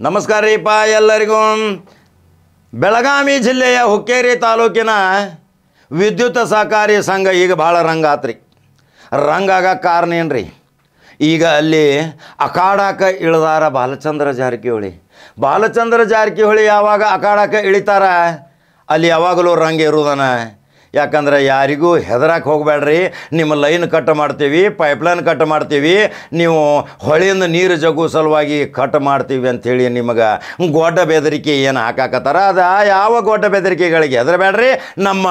ನಮಸ್ಕಾರ ರೀಪ ಎಲ್ಲರಿಗೂ. ಬೆಳಗಾವಿ ಜಿಲ್ಲೆಯ ಹುಕ್ಕೇರಿ ತಾಲೂಕಿನ ವಿದ್ಯುತ್ ಸಹಕಾರಿ ಸಂಘ ಈಗ ಭಾಳ ರಂಗಾತ್ರಿ. ರಂಗಾಗ ಕಾರಣ ಏನ್ರಿ, ಈಗ ಅಲ್ಲಿ ಅಖಾಡಕ್ಕೆ ಇಳಿದಾರ ಬಾಲಚಂದ್ರ ಜಾರಕಿಹೊಳಿ ಯಾವಾಗ ಅಖಾಡಕ್ಕೆ ಇಳಿತಾರ ಅಲ್ಲಿ ಯಾವಾಗಲೂ ರಂಗ ಇರುವುದನ. ಯಾಕಂದ್ರೆ ಯಾರಿಗೂ ಹೆದರಕ್ಕೆ ಹೋಗಬೇಡ್ರಿ. ನಿಮ್ಮ ಲೈನ್ ಕಟ್ ಮಾಡ್ತೀವಿ, ಪೈಪ್ಲೈನ್ ಕಟ್ ಮಾಡ್ತೀವಿ, ನೀವು ಹೊಳೆಯಿಂದ ನೀರು ಜಗ್ಗು ಸಲುವಾಗಿ ಕಟ್ ಮಾಡ್ತೀವಿ ಅಂಥೇಳಿ ನಿಮಗೆ ಗೊಡ್ಡ ಬೆದರಿಕೆ ಏನು ಹಾಕಾಕತ್ತಾರ. ಅದು ಯಾವ ಗೊಡ್ಡ ಬೆದರಿಕೆಗಳಿಗೆ ಹೆದರಬೇಡ್ರಿ. ನಮ್ಮ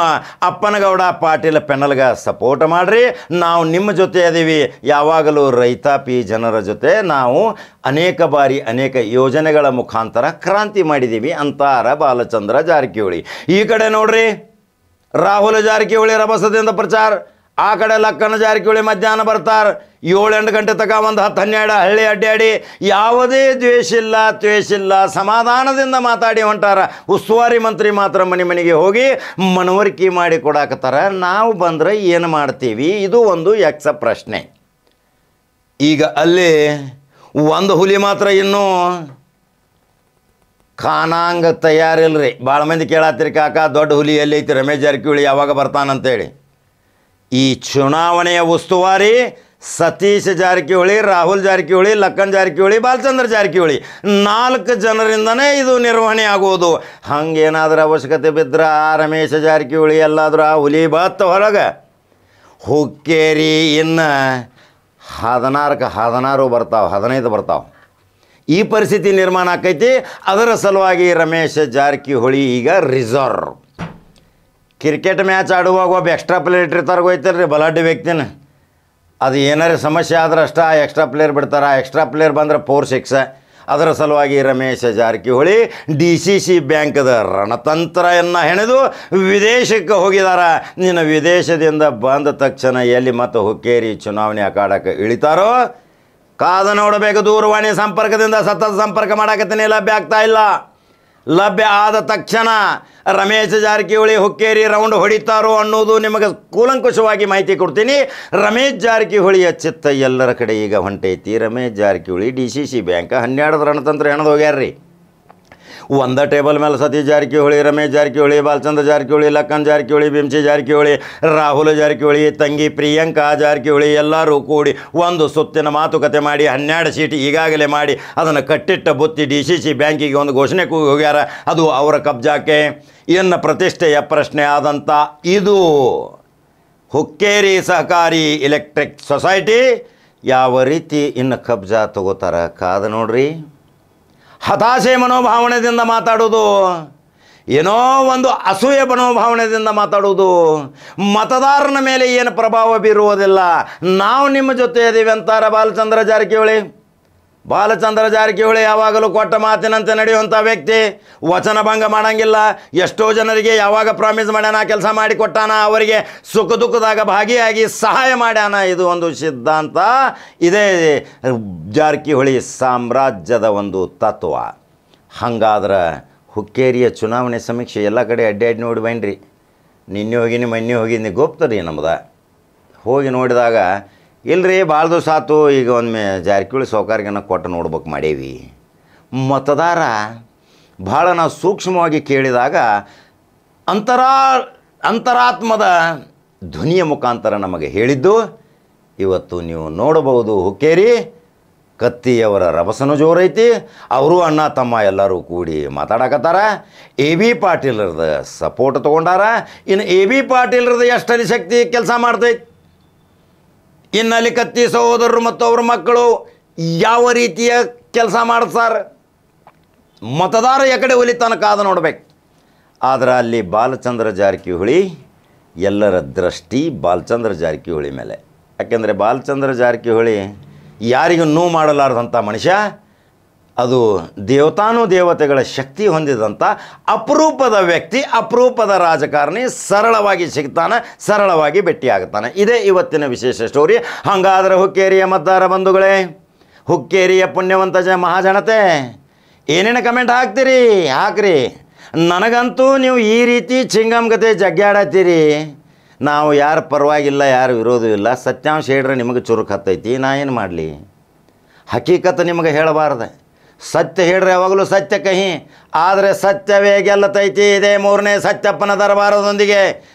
ಅಪ್ಪನಗೌಡ ಪಾಟೀಲ್ ಪೆನಲ್ಗೆ ಸಪೋರ್ಟ್ ಮಾಡಿರಿ. ನಾವು ನಿಮ್ಮ ಜೊತೆ ಅದೀವಿ. ಯಾವಾಗಲೂ ರೈತಾಪಿ ಜನರ ಜೊತೆ ನಾವು ಅನೇಕ ಬಾರಿ ಅನೇಕ ಯೋಜನೆಗಳ ಮುಖಾಂತರ ಕ್ರಾಂತಿ ಮಾಡಿದ್ದೀವಿ ಅಂತಾರ ಬಾಲಚಂದ್ರ ಜಾರಕಿಹೊಳಿ. ಈ ಕಡೆ ನೋಡ್ರಿ, ರಾಹುಲ್ ಜಾರಕಿಹೊಳಿ ರಭಸದಿಂದ ಪ್ರಚಾರ. ಆ ಕಡೆ ಲಕ್ಕನ ಜಾರಕಿಹೊಳಿ ಮಧ್ಯಾಹ್ನ ಬರ್ತಾರೆ. 7-8 ಗಂಟೆ ತನಕ ಒಂದು 10-12 ಹಳ್ಳಿ ಅಡ್ಡಾಡಿ ಯಾವುದೇ ದ್ವೇಷಿಲ್ಲ ಸಮಾಧಾನದಿಂದ ಮಾತಾಡಿ ಹೊಂಟಾರ. ಉಸ್ತುವಾರಿ ಮಂತ್ರಿ ಮಾತ್ರ ಮನೆಗೆ ಹೋಗಿ ಮನವರಿಕೆ ಮಾಡಿ ಕೊಡಾಕತ್ತಾರ. ನಾವು ಬಂದರೆ ಏನು ಮಾಡ್ತೀವಿ? ಇದು ಒಂದು ಯಕ್ಷ ಪ್ರಶ್ನೆ. ಈಗ ಅಲ್ಲಿ ಒಂದು ಹುಲಿ ಮಾತ್ರ ಇನ್ನೂ ಖಾನಾಂಗ ತಯಾರಿಲ್ರಿ. ಭಾಳ ಮಂದಿ ಕೇಳತ್ತೀರಿ, ಕಾಕ ದೊಡ್ಡ ಹುಲಿ ಎಲ್ಲಿ ಐತಿ, ರಮೇಶ್ ಜಾರಕಿಹೊಳಿ ಯಾವಾಗ ಬರ್ತಾನಂತೇಳಿ. ಈ ಚುನಾವಣೆಯ ಉಸ್ತುವಾರಿ ಸತೀಶ್ ಜಾರಕಿಹೊಳಿ, ರಾಹುಲ್ ಜಾರಕಿಹೊಳಿ, ಲಕ್ಕನ್ ಜಾರಕಿಹೊಳಿ, ಬಾಲಚಂದ್ರ ಜಾರಕಿಹೊಳಿ 4 ಜನರಿಂದನೇ ಇದು ನಿರ್ವಹಣೆ ಆಗುವುದು. ಹಂಗೇನಾದ್ರೂ ಅವಶ್ಯಕತೆ ಬಿದ್ದರೆ ರಮೇಶ್ ಜಾರಕಿಹೊಳಿ ಎಲ್ಲಾದ್ರೂ ಆ ಹುಲಿ ಬತ್ತ ಹೊರಗೆ ಹುಕ್ಕೇರಿ ಇನ್ನು 16 ಬರ್ತಾವೆ, 15 ಬರ್ತಾವೆ. ಈ ಪರಿಸ್ಥಿತಿ ನಿರ್ಮಾಣ ಆಕೈತಿ. ಅದರ ಸಲುವಾಗಿ ರಮೇಶ್ ಜಾರಕಿಹೊಳಿ ಈಗ ರಿಸರ್ವ್. ಕ್ರಿಕೆಟ್ ಮ್ಯಾಚ್ ಆಡುವಾಗ ಒಬ್ಬ ಎಕ್ಸ್ಟ್ರಾ ಪ್ಲೇಯರ್ ಇಟ್ಟಿರ್ತಾರೆ, ಹೋಯ್ತಾರ್ರಿ ಬಲಾಢ್ಯ ವ್ಯಕ್ತಿನ. ಅದು ಏನಾರು ಸಮಸ್ಯೆ ಆದ್ರೆ ಅಷ್ಟ ಎಕ್ಸ್ಟ್ರಾ ಪ್ಲೇಯರ್ ಬಿಡ್ತಾರೆ. ಎಕ್ಸ್ಟ್ರಾ ಪ್ಲೇಯರ್ ಬಂದ್ರೆ 4-6. ಅದರ ಸಲುವಾಗಿ ರಮೇಶ್ ಜಾರಕಿಹೊಳಿ DCC ಬ್ಯಾಂಕ್ದ ರಣತಂತ್ರವನ್ನು ಹೆಣೆದು ವಿದೇಶಕ್ಕೆ ಹೋಗಿದ್ದಾರೆ. ನೀನು ವಿದೇಶದಿಂದ ಬಂದ ತಕ್ಷಣ ಎಲ್ಲಿ ಮತ್ತು ಹುಕ್ಕೇರಿ ಚುನಾವಣೆ ಅಖಾಡಕ್ಕೆ ಇಳಿತಾರೋ ಕಾದು ನೋಡಬೇಕು. ದೂರವಾಣಿ ಸಂಪರ್ಕದಿಂದ ಸತತ ಸಂಪರ್ಕ ಮಾಡಕತ್ತೀನಿ, ಲಭ್ಯ ಆಗ್ತಾ ಇಲ್ಲ. ಲಭ್ಯ ಆದ ತಕ್ಷಣ ರಮೇಶ್ ಜಾರಕಿಹೊಳಿ ಹುಕ್ಕೇರಿ ರೌಂಡ್ ಹೊಡಿತಾರೋ ಅನ್ನೋದು ನಿಮಗೆ ಕೂಲಂಕುಷವಾಗಿ ಮಾಹಿತಿ ಕೊಡ್ತೀನಿ. ರಮೇಶ್ ಜಾರಕಿಹೊಳಿಯ ಚಿತ್ತ ಎಲ್ಲರ ಕಡೆ ಈಗ ಹೊಂಟೈತಿ. ರಮೇಶ್ ಜಾರಕಿಹೊಳಿ DCC ಬ್ಯಾಂಕ್ 12 ರಣತಂತ್ರ ಹೆಣದು ಹೋಗ್ಯಾರ್ರಿ. ಒಂದ ಟೇಬಲ್ ಮೇಲೆ ಸತೀಶ್ ಜಾರಕಿಹೊಳಿ, ರಮೇಶ್ ಜಾರಕಿಹೊಳಿ, ಬಾಲಚಂದ್ರ ಜಾರಕಿಹೊಳಿ, ಲಕ್ಕನ್ ಜಾರಕಿಹೊಳಿ, ಬಿಂಸಿ ಜಾರಕಿಹೊಳಿ, ರಾಹುಲ್ ಜಾರಕಿಹೊಳಿ, ತಂಗಿ ಪ್ರಿಯಾಂಕಾ ಜಾರಕಿಹೊಳಿ ಎಲ್ಲರೂ ಕೂಡಿ ಒಂದು ಸುತ್ತಿನ ಮಾತುಕತೆ ಮಾಡಿ 12 ಸೀಟ್ ಈಗಾಗಲೇ ಮಾಡಿ ಅದನ್ನು ಕಟ್ಟಿಟ್ಟ ಬುತ್ತಿ DCC ಬ್ಯಾಂಕಿಗೆ ಒಂದು ಘೋಷಣೆ ಕೂಗಿ ಹೋಗ್ಯಾರ. ಅದು ಅವರ ಕಬ್ಜಾಕ್ಕೆ. ಇನ್ನು ಪ್ರತಿಷ್ಠೆಯ ಪ್ರಶ್ನೆ ಆದಂಥ ಇದು ಹುಕ್ಕೇರಿ ಸಹಕಾರಿ ಎಲೆಕ್ಟ್ರಿಕ್ ಸೊಸೈಟಿ ಯಾವ ರೀತಿ ಇನ್ನು ಕಬ್ಜಾ ತಗೋತಾರ ಕಾದು ನೋಡ್ರಿ. ಹತಾಶೆ ಮನೋಭಾವನೆಯಿಂದ ಮಾತಾಡೋದು, ಏನೋ ಒಂದು ಅಸೂಯೆ ಮನೋಭಾವನೆಯಿಂದ ಮಾತಾಡೋದು ಮತದಾರನ ಮೇಲೆ ಏನು ಪ್ರಭಾವ ಬೀರುವುದಿಲ್ಲ. ನಾವು ನಿಮ್ಮ ಜೊತೆ ಇದ್ದೀವಿ ಅಂತಾರೆ ಬಾಲಚಂದ್ರ ಜಾರಕಿಹೊಳಿ ಯಾವಾಗಲೂ ಕೊಟ್ಟ ಮಾತಿನಂತೆ ನಡೆಯುವಂಥ ವ್ಯಕ್ತಿ. ವಚನ ಭಂಗ ಮಾಡಂಗಿಲ್ಲ. ಎಷ್ಟೋ ಜನರಿಗೆ ಯಾವಾಗ ಪ್ರಾಮಿಸ್ ಮಾಡ್ಯಾನ, ಕೆಲಸ ಮಾಡಿ ಕೊಟ್ಟಾನ, ಅವರಿಗೆ ಸುಖ ದುಃಖದಾಗ ಭಾಗಿಯಾಗಿ ಸಹಾಯ ಮಾಡ್ಯಾನ. ಇದು ಒಂದು ಸಿದ್ಧಾಂತ. ಇದೇ ಜಾರಕಿಹೊಳಿ ಸಾಮ್ರಾಜ್ಯದ ಒಂದು ತತ್ವ. ಹಂಗಾದ್ರೆ ಹುಕ್ಕೇರಿಯ ಚುನಾವಣೆ ಸಮೀಕ್ಷೆ ಎಲ್ಲ ಕಡೆ ಅಡ್ಡಾಡಿ ನೋಡಿ ಬನ್ನಿರಿ. ನಿನ್ನೆ ಹೋಗಿನಿ ಮೊನ್ನೆ ಹೋಗಿನಿ ಗೊಪ್ತರಿ ನಮ್ದು. ಹೋಗಿ ನೋಡಿದಾಗ ಇಲ್ಲರಿ ಭಾಳ ದಿವಸ ಆಯ್ತು, ಈಗ ಒಮ್ಮೆ ಜಾರಕಿಹೊಳಿ ಸೌಕರ್ಯನ ಕೊಟ್ಟು ನೋಡ್ಬೇಕು ಮಾಡೇವಿ. ಮತದಾರ ಭಾಳ ನಾವು ಸೂಕ್ಷ್ಮವಾಗಿ ಕೇಳಿದಾಗ ಅಂತರಾತ್ಮದ ಧ್ವನಿಯ ಮುಖಾಂತರ ನಮಗೆ ಹೇಳಿದ್ದು ಇವತ್ತು ನೀವು ನೋಡಬಹುದು. ಹುಕ್ಕೇರಿ ಕತ್ತಿಯವರ ರಭಸನೂ ಜೋರೈತಿ. ಅವರು ಅಣ್ಣ ತಮ್ಮ ಎಲ್ಲರೂ ಕೂಡಿ ಮಾತಾಡಕತ್ತಾರ. AB ಪಾಟೀಲ್ರದ support ತೊಗೊಂಡಾರ. ಇನ್ನು AB ಪಾಟೀಲ್ರದ ಎಷ್ಟಲ್ಲಿ ಶಕ್ತಿ ಕೆಲಸ ಮಾಡ್ತೈತಿ, ಇನ್ನಲ್ಲಿ ಕತ್ತಿ ಸಹೋದರರು ಮತ್ತು ಅವ್ರ ಮಕ್ಕಳು ಯಾವ ರೀತಿಯ ಕೆಲಸ ಮಾಡ್ತಾರೆ, ಮತದಾರ ಎಕಡೆ ಒಲಿತಾನ ಕಾದು ನೋಡ್ಬೇಕು. ಆದರೆ ಅಲ್ಲಿ ಬಾಲಚಂದ್ರ ಜಾರಕಿಹೊಳಿ ಎಲ್ಲರ ದೃಷ್ಟಿ ಬಾಲಚಂದ್ರ ಜಾರಕಿಹೊಳಿ ಮೇಲೆ. ಯಾಕೆಂದರೆ ಬಾಲಚಂದ್ರ ಜಾರಕಿಹೊಳಿ ಯಾರಿಗೂ ನೋವು ಮಾಡಲಾರ್ದಂಥ ಮನುಷ್ಯ. ಅದು ದೇವತೆಗಳ ಶಕ್ತಿ ಹೊಂದಿದಂಥ ಅಪರೂಪದ ವ್ಯಕ್ತಿ, ಅಪರೂಪದ ರಾಜಕಾರಣಿ. ಸರಳವಾಗಿ ಸಿಗ್ತಾನೆ, ಸರಳವಾಗಿ ಭೇಟಿಯಾಗ್ತಾನೆ. ಇದೇ ಇವತ್ತಿನ ವಿಶೇಷ ಸ್ಟೋರಿ. ಹಾಗಾದರೆ ಹುಕ್ಕೇರಿಯ ಮತದಾರ ಬಂಧುಗಳೇ, ಹುಕ್ಕೇರಿಯ ಪುಣ್ಯವಂತ ಮಹಾಜನತೆ ಏನೇನು ಕಮೆಂಟ್ ಹಾಕ್ತೀರಿ ಹಾಕ್ರಿ. ನನಗಂತೂ ನೀವು ಈ ರೀತಿ ಚಿಂಗಮ್ ಗತೆ ಜಗ್ಗಾಡತ್ತೀರಿ. ನಾವು ಯಾರು ಪರವಾಗಿಲ್ಲ, ಯಾರು ವಿರೋಧ ಇಲ್ಲ. ಸತ್ಯಾಂಶ ಹೇಳ್ರೆ ನಿಮಗೆ ಚುರುಕು ಹತ್ತೈತಿ. ನಾ ಏನು ಮಾಡಲಿ? ಹಕೀಕತ್ ನಿಮಗೆ ಹೇಳಬಾರ್ದೆ. ಸತ್ಯ ಹೇಳ್ರಿ, ಯಾವಾಗಲೂ ಸತ್ಯ ಕಹಿ, ಆದರೆ ಸತ್ಯವೇ ಗೆಲ್ಲತೈತಿ. ಇದೇ 3ನೇ ಸತ್ಯಪ್ಪನ ದರ್ಬಾರದೊಂದಿಗೆ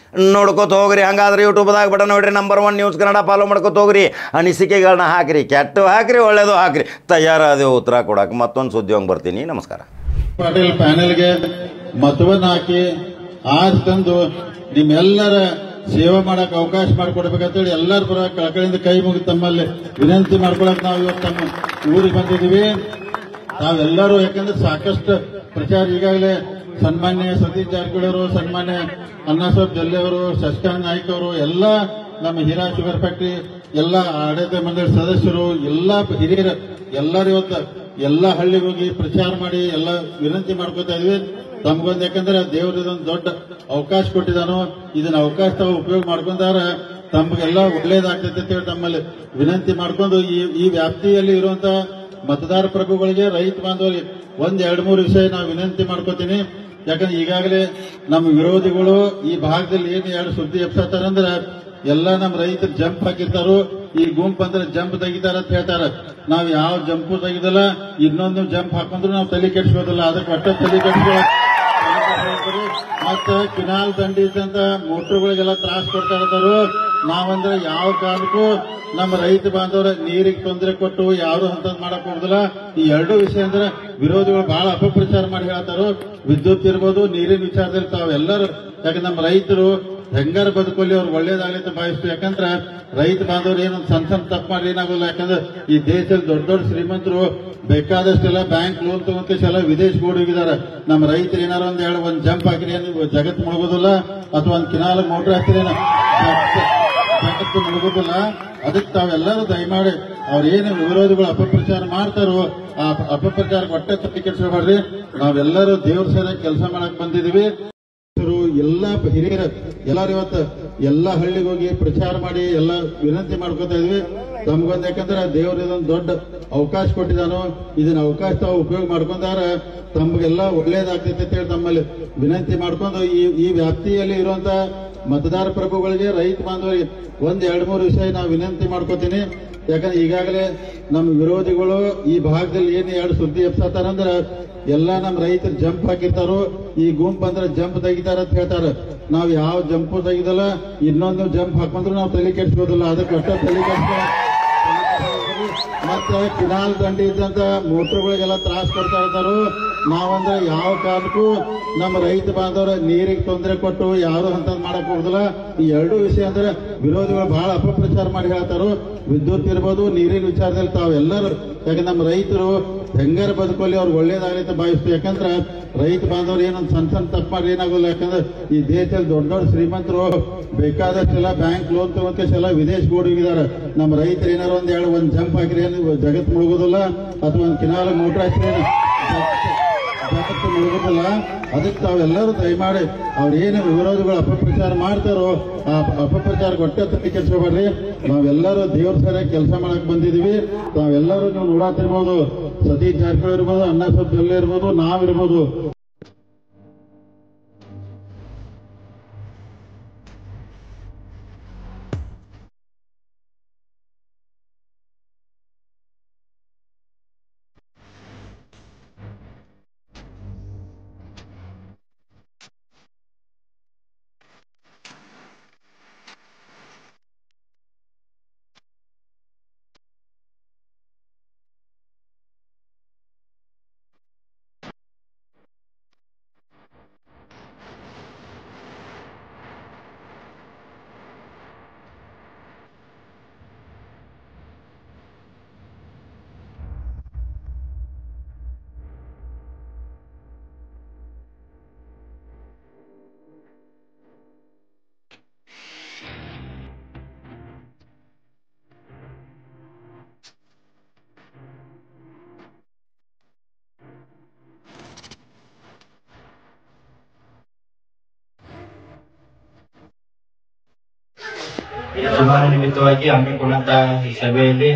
ನೋಡ್ಕೊತ ಹೋಗ್ರಿ. ಹಂಗಾದ್ರೆ ಯೂಟ್ಯೂಬ್ದಾಗ ಬಟ ನೋಡ್ರಿ, ನಂಬರ್ 1 ನ್ಯೂಸ್ ಕನ್ನಡ ಫಾಲೋ ಮಾಡ್ಕೊತ ಹೋಗ್ರಿ. ಅನಿಸಿಕೆಗಳನ್ನ ಹಾಕಿರಿ, ಕೆಟ್ಟು ಹಾಕಿರಿ, ಒಳ್ಳೇದು ಹಾಕಿರಿ. ತಯಾರಾದ ಉತ್ತರ ಕೊಡಕ್ಕೆ ಮತ್ತೊಂದು ಸುದ್ದಿ ಹೋಗಿ ಬರ್ತೀನಿ. ನಮಸ್ಕಾರ. ಪಾಟೀಲ್ ಪ್ಯಾನೆಲ್ಗೆ ಮತವನ್ನು ಹಾಕಿ ಆಜ್ ತಂದು ನಿಮ್ಮೆಲ್ಲರ ಸೇವೆ ಮಾಡಕ್ ಅವಕಾಶ ಮಾಡಿಕೊಡ್ಬೇಕಂತೇಳಿ ಎಲ್ಲರ ಪರ ಕಳಕಳಿಯಿಂದ ಕೈ ಮುಗಿದು ತಮ್ಮಲ್ಲಿ ವಿನಂತಿ ಮಾಡ್ಕೊಳಕ್ ನಾವು ಇವತ್ತು ತಮ್ಮ ಊರಿಗೆ ಬಂದಿದ್ದೀವಿ. ತಾವೆಲ್ಲರೂ ಯಾಕಂದ್ರೆ ಸಾಕಷ್ಟು ಪ್ರಚಾರ ಈಗಾಗಲೇ ಸನ್ಮಾನ್ಯ ಸತೀಶ್ ಜಾರಕಿಹೊಳಿ ಅವರು, ಸನ್ಮಾನ್ಯ ಅಣ್ಣಾಸಾಹೇಬ್ ಜೊಲ್ಲೆ ಅವರು, ಶಶಿಕಾಂತ್ ನಾಯ್ಕ ಅವರು, ಎಲ್ಲ ನಮ್ಮ ಹೀರಾ ಶುಗರ್ ಫ್ಯಾಕ್ಟರಿ ಎಲ್ಲ ಆಡಳಿತ ಮಂಡಳಿ ಸದಸ್ಯರು, ಎಲ್ಲ ಹಿರಿಯರ ಎಲ್ಲರೂ ಇವತ್ತು ಎಲ್ಲ ಹಳ್ಳಿಗೆ ಹೋಗಿ ಪ್ರಚಾರ ಮಾಡಿ ಎಲ್ಲ ವಿನಂತಿ ಮಾಡ್ಕೊತಾ ಇದ್ವಿ. ತಮ್ಗೊಂದು ಯಾಕಂದ್ರೆ ದೇವರು ಇದೊಂದು ದೊಡ್ಡ ಅವಕಾಶ ಕೊಟ್ಟಿದ್ದಾನೋ, ಇದನ್ನ ಅವಕಾಶ ತಾವು ಉಪಯೋಗ ಮಾಡ್ಕೊಂಡಾರ ತಮ್ಗೆಲ್ಲ ಒಳ್ಳೇದಾಗ್ತೈತೆ ಅಂತ ಹೇಳಿ ತಮ್ಮಲ್ಲಿ ವಿನಂತಿ ಮಾಡ್ಕೊಂಡು ಈ ವ್ಯಾಪ್ತಿಯಲ್ಲಿ ಇರುವಂತ ಮತದಾರ ಪ್ರಭುಗಳಿಗೆ, ರೈತ ಬಾಂಧವರಿಗೆ 1-2-3 ವಿಷಯ ನಾವು ವಿನಂತಿ ಮಾಡ್ಕೋತೀನಿ. ಯಾಕಂದ್ರೆ ಈಗಾಗಲೇ ನಮ್ಮ ವಿರೋಧಿಗಳು ಈ ಭಾಗದಲ್ಲಿ ಏನು 2 ಸುದ್ದಿ ಎಬ್ಸತ್ತಾರಂದ್ರೆ ಎಲ್ಲ ನಮ್ಮ ರೈತರು ಜಂಪ್ ಹಾಕಿರ್ತಾರೋ, ಈ ಗುಂಪು ಅಂದ್ರೆ ಜಂಪ್ ತೆಗಿತಾರ ಅಂತ ಹೇಳ್ತಾರೆ. ನಾವು ಯಾವ ಜಂಪು ತೆಗಿದಲ್ಲ, ಇನ್ನೊಂದು ಜಂಪ್ ಹಾಕೊಂಡ್ರು ನಾವು ತಲೆ ಕೆಡಿಸೋದಿಲ್ಲ. ಅದಕ್ಕೆ ಒಟ್ಟ ತಲೆ ಕೆಡಿಸ್ಕೊ ಮತ್ತೆ ಕಿನಾಲ್ ದಂಡಿ ಅಂತ ಮೋಟ್ರುಗಳಿಗೆಲ್ಲ ತ್ರಾಸ ಕೊಡ್ತಾ ಇರ್ತಾರೋ. ನಾವಂದ್ರೆ ಯಾವ ಕಾರಣಕ್ಕೂ ನಮ್ಮ ರೈತ ಬಾಂಧವರ ನೀರಿಗೆ ತೊಂದರೆ ಕೊಟ್ಟು ಯಾರು ಅಂತ ಮಾಡಕ್ ಹೋಗುದಿಲ್ಲ. ಈ 2 ವಿಷಯ ಅಂದ್ರೆ ವಿರೋಧಿಗಳು ಬಹಳ ಅಪಪ್ರಚಾರ ಮಾಡಿ ಹೇಳ್ತಾರೋ. ವಿದ್ಯುತ್ ಇರ್ಬೋದು, ನೀರಿನ ವಿಚಾರದಲ್ಲಿ ತಾವೆಲ್ಲರೂ, ಯಾಕಂದ್ರೆ ನಮ್ಮ ರೈತರು ಹೆಂಗಾರ ಬದುಕಲ್ಲಿ ಅವ್ರು ಒಳ್ಳೇದಾಗಲಿ ಅಂತ ಭಾವಿಸ್ತು. ಯಾಕಂದ್ರೆ ರೈತ ಬಾಂಧವರು ಏನೊಂದು ಸಣ್ಣ ತಪ್ಪು ಮಾಡಿ ಏನಾಗೋಲ್ಲ. ಯಾಕಂದ್ರೆ ಈ ದೇಶದಲ್ಲಿ ದೊಡ್ಡ ದೊಡ್ಡ ಶ್ರೀಮಂತರು ಬೇಕಾದಷ್ಟೆಲ್ಲ ಬ್ಯಾಂಕ್ ಲೋನ್ ತಗೊಂತೆಲ್ಲ ವಿದೇಶಕ್ಕೆ ಹೋಗಿದ್ದಾರೆ. ನಮ್ಮ ರೈತರು ಏನಾರು ಒಂದು ಜಂಪ್ ಹಾಕಿರಿ ಜಗತ್ತು ಮುಳುಗೋದಿಲ್ಲ, ಅಥವಾ ಒಂದು ಕಿನಾಲ್ ಮೋಟರ್ ಹಾಕಿರಿ ಜಗತ್ತು ಮುಳುಗೋದಿಲ್ಲ. ಅದಕ್ಕೆ ತಾವೆಲ್ಲರೂ ದಯಮಾಡಿ ಅವ್ರೇನು ವಿರೋಧಿಗಳು ಅಪಪ್ರಚಾರ ಮಾಡ್ತಾರೋ ಆ ಅಪಪ್ರಚಾರಕ್ಕೆ ಒಟ್ಟೆ ತಪ್ಪಿ ಕೆಡಿಸಬಾರ್ದು. ನಾವೆಲ್ಲರೂ ದೇವ್ರ ಸೇರಿ ಕೆಲಸ ಮಾಡಕ್ ಬಂದಿದೀವಿ. ಎಲ್ಲ ಹಿರಿಯರ ಎಲ್ಲರೂ ಇವತ್ತು ಎಲ್ಲ ಹಳ್ಳಿಗೆ ಹೋಗಿ ಪ್ರಚಾರ ಮಾಡಿ ಎಲ್ಲ ವಿನಂತಿ ಮಾಡ್ಕೊತಾ ಇದ್ವಿ. ತಮ್ಗೊಂದು ಯಾಕಂದ್ರೆ ದೇವರು ಇದೊಂದು ದೊಡ್ಡ ಅವಕಾಶ ಕೊಟ್ಟಿದ್ದಾನೋ, ಇದನ್ನ ಅವಕಾಶ ತಾವು ಉಪಯೋಗ ಮಾಡ್ಕೊಂಡಾರ ತಮ್ಗೆಲ್ಲ ಒಳ್ಳೇದಾಗ್ತೈತೆ ಅಂತ ಹೇಳಿ ತಮ್ಮಲ್ಲಿ ವಿನಂತಿ ಮಾಡ್ಕೊಂಡು ಈ ವ್ಯಾಪ್ತಿಯಲ್ಲಿ ಇರುವಂತ ಮತದಾರ ಪ್ರಭುಗಳಿಗೆ, ರೈತ ಬಾಂಧವರಿಗೆ 1-2-3 ವಿಷಯ ನಾವು ವಿನಂತಿ ಮಾಡ್ಕೋತೀನಿ. ಯಾಕಂದ್ರೆ ಈಗಾಗಲೇ ನಮ್ಮ ವಿರೋಧಿಗಳು ಈ ಭಾಗದಲ್ಲಿ ಏನು 2 ಸುದ್ದಿ ಎಬ್ಸತ್ತಾರಂದ್ರೆ ಎಲ್ಲ ನಮ್ಮ ರೈತರು ಜಂಪ್ ಹಾಕಿರ್ತಾರೋ, ಈ ಗುಂಪು ಅಂದ್ರೆ ಜಂಪ್ ತೆಗಿತಾರ ಅಂತ ಹೇಳ್ತಾರೆ. ನಾವು ಯಾವ ಜಂಪು ತೆಗಿದಲ್ಲ, ಇನ್ನೊಂದು ಜಂಪ್ ಹಾಕೊಂಡ್ರು ನಾವು ತಲೆ ಕೆಡಿಸ್ಬೋದಿಲ್ಲ. ಅದಕ್ಕೆ ಒಟ್ಟ ತಲೆ ಕೆಡಿಸ್ಕೊ ಮತ್ತೆ ಕಿನಾಲ್ ದಂಡಿ ಇದ್ದಂತ ಮೋಟ್ರುಗಳಿಗೆಲ್ಲ ತ್ರಾಸ ಕೊಡ್ತಾ ಇರ್ತಾರೋ. ನಾವಂದ್ರೆ ಯಾವ ಕಾರಣಕ್ಕೂ ನಮ್ಮ ರೈತ ಬಾಂಧವರ ನೀರಿಗೆ ತೊಂದರೆ ಕೊಟ್ಟು ಯಾರು ಅಂತ ಮಾಡಕ್ ಹೋಗುದಿಲ್ಲ. ಈ 2 ವಿಷಯ ಅಂದ್ರೆ ವಿರೋಧಿಗಳು ಬಹಳ ಅಪಪ್ರಚಾರ ಮಾಡಿ ಹೇಳ್ತಾರೋ. ವಿದ್ಯುತ್ ಇರ್ಬೋದು, ನೀರಿನ ವಿಚಾರದಲ್ಲಿ ತಾವೆಲ್ಲರೂ, ಯಾಕಂದ್ರೆ ನಮ್ಮ ರೈತರು ಹೆಂಗಾರ ಬದುಕಲ್ಲಿ ಅವ್ರು ಒಳ್ಳೇದಾಗಲಿ ಅಂತ ಭಾವಿಸ್ತು. ಯಾಕಂದ್ರೆ ರೈತ ಬಾಂಧವರು ಏನೊಂದು ಸಣ್ಣ ತಪ್ಪು ಮಾಡಿ ಏನಾಗೋಲ್ಲ. ಯಾಕಂದ್ರೆ ಈ ದೇಶದಲ್ಲಿ ದೊಡ್ಡ ದೊಡ್ಡ ಶ್ರೀಮಂತರು ಬೇಕಾದಷ್ಟೆಲ್ಲ ಬ್ಯಾಂಕ್ ಲೋನ್ ತಗೊಂತೆಲ್ಲ ವಿದೇಶಕ್ಕೆ ಹೋಗಿದ್ದಾರೆ. ನಮ್ಮ ರೈತರು ಏನಾರು ಒಂದು ಜಂಪ್ ಹಾಕಿರಿ ಜಗತ್ತು ಮುಳುಗೋದಿಲ್ಲ, ಅಥವಾ ಒಂದು ಕಿನಾಲ್ ಮೋಟರ್ ಹಾಕಿರಿ ಜಗತ್ತು ಮುಳುಗೋದಿಲ್ಲ. ಅದಕ್ಕೆ ತಾವೆಲ್ಲರೂ ದಯಮಾಡಿ ಅವ್ರೇನು ವಿರೋಧಿಗಳು ಅಪಪ್ರಚಾರ ಮಾಡ್ತಾರೋ ಆ ಅಪಪ್ರಚಾರಕ್ಕೆ ಒಟ್ಟೆ ತಪ್ಪಿ ಕೆಡಿಸ್ಕೋಬೇಡ್ರಿ. ನಾವೆಲ್ಲರೂ ದೇವ್ರ ಸರಿಯಾಗಿ ಕೆಲಸ ಮಾಡಕ್ ಬಂದಿದೀವಿ. ತಾವೆಲ್ಲರೂ ನೀವು ನೋಡಾತಿರ್ಬೋದು, ಸತೀಶ್ ಜಾರಕಿಹೊಳಿ ಇರ್ಬೋದು, ಅಣ್ಣಾಸಾಹೇಬ್ ಜೊಲ್ಲೆ ಇರ್ಬೋದು, ನಾವಿರ್ಬೋದು. ಚುನಾವಣೆ ನಿಮಿತ್ತವಾಗಿ ಹಮ್ಮಿಕೊಂಡಂತಹ ಈ ಸಭೆಯಲ್ಲಿ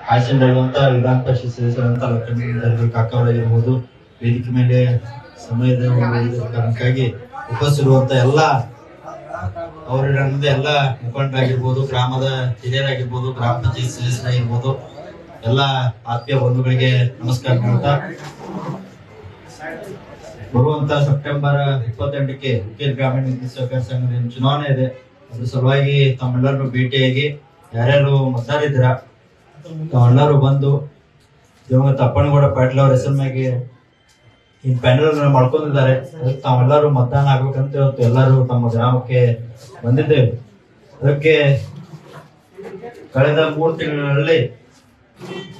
ಹಾಸನದಲ್ಲಿರುವಂತಹ ವಿಧಾನ ಪರಿಷತ್ ಸದಸ್ಯರಂತ ಲಕ್ಷ್ಮೀ ಕಾಕಾವಳಿರ್ಬೋದು, ವೇದಿಕೆ ಮೇಲೆ ಸಮಯದ ಕಾರಣಕ್ಕಾಗಿ ಉಪಸ್ಥಿರುವಂತ ಎಲ್ಲ ಅವರಿಂದ ಎಲ್ಲ ಮುಖಂಡರಾಗಿರ್ಬೋದು, ಗ್ರಾಮದ ಹಿರಿಯರಾಗಿರ್ಬೋದು, ಗ್ರಾಮ ಪಂಚಾಯತ್ ಸದಸ್ಯರಾಗಿರ್ಬೋದು, ಎಲ್ಲ ಆತ್ಮೀಯ ಬಂಧುಗಳಿಗೆ ನಮಸ್ಕಾರ ಮಾಡ್ತಾ ಬರುವಂತ ಸೆಪ್ಟೆಂಬರ್ 28ಕ್ಕೆ ಹುಕ್ಕೇರಿ ಗ್ರಾಮೀಣ ವಿದ್ಯುತ್ ಸಹಕಾರ ಸಂಘದ ಚುನಾವಣೆ ಇದೆ. ಅದ್ರ ಸಲುವಾಗಿ ತಮ್ಮೆಲ್ಲರೂ ಭೇಟಿಯಾಗಿ ಯಾರ್ಯಾರು ಮತದಾರಿದ್ರ ತಾವೆಲ್ಲರೂ ಬಂದು ದಿವಂಗತ ಅಪ್ಪನಗೌಡ ಪಾಟೀಲ್ ಅವ್ರ ಹೆಸರು ಮ್ಯಾಗೆ ಈ ಪ್ಯಾನೆಲ್ ಮಾಡ್ಕೊಂಡಿದ್ದಾರೆ. ತಾವೆಲ್ಲರೂ ಮತದಾನ ಆಗ್ಬೇಕಂತ ಇವತ್ತು ಎಲ್ಲರೂ ತಮ್ಮ ಗ್ರಾಮಕ್ಕೆ ಬಂದಿದ್ದೇವೆ. ಅದಕ್ಕೆ ಕಳೆದ 3 ತಿಂಗಳಲ್ಲಿ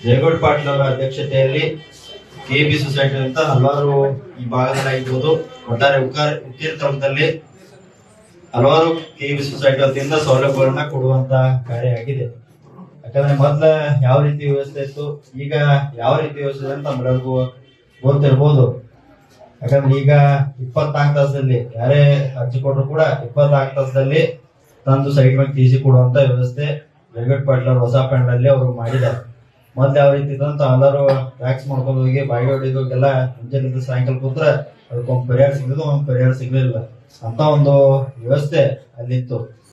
ಜಯಗೌಡ ಪಾಟೀಲ್ ಅವರ ಅಧ್ಯಕ್ಷತೆಯಲ್ಲಿ ಕೆಬಿ ಸೊಸೈಟಿ ಅಂತ ಹಲವಾರು ಈ ಭಾಗದಲ್ಲಿ ಆಗಿರ್ಬೋದು, ಒಟ್ಟಾರೆ ಹುಕ್ಕೇರಿ ತಾಲೂಕಲ್ಲಿ ಹಲವಾರು ಕೆಬಿ ಸೊಸೈಟಿ ವತಿಯಿಂದ ಸೌಲಭ್ಯಗಳನ್ನ ಕೊಡುವಂತ ಕಾರ್ಯ ಆಗಿದೆ. ಯಾಕಂದ್ರೆ ಮೊದ್ಲ ಯಾವ ರೀತಿ ವ್ಯವಸ್ಥೆ ಇತ್ತು, ಈಗ ಯಾವ ರೀತಿ ವ್ಯವಸ್ಥೆ ಅಂತ ನಮ್ಮೆಲ್ಲರಿಗೂ ಗೊತ್ತಿರ್ಬೋದು. ಯಾಕಂದ್ರೆ ಈಗ 24 ತಾಸದಲ್ಲಿ ಯಾರೇ ಅರ್ಜಿ ಕೊಟ್ಟರು ಕೂಡ 24 ತಾಸದಲ್ಲಿ ತಂದು ಸೈಟ್ ಮೇಲೆ ತೀಸಿ ಕೊಡುವಂತ ವ್ಯವಸ್ಥೆ ಜಯಗೌಡ ಪಾಟೀಲ್ ಅವರು ಹೊಸ ಪ್ಯಾನೆಲ್ ಅಲ್ಲಿ ಅವರು ಮಾಡಿದ್ದಾರೆ. ಮೊದ್ಲು ಯಾವ ರೀತಿ ಇತ್ತು ಅಂತ ಎಲ್ಲರೂ ಟ್ಯಾಕ್ಸ್ ಮಾಡ್ಕೊಂಡು ಹೋಗಿ ಬಾಯಿ ಹೊಡಿದೋಗೆಲ್ಲ ಮುಂಜಾನೆ ಸಾಯಂಕಾಲ ಕೂತ್ರೆ ಅದಕ್ಕೊಂದು ಪರಿಹಾರ ಸಿಗೋದು, ಒಂದು ಪರಿಹಾರ ಸಿಗ್ಲಿಲ್ಲ ಅಂತ ಒಂದು ವ್ಯವಸ್ಥೆ ಅಲ್ಲಿತ್ತು.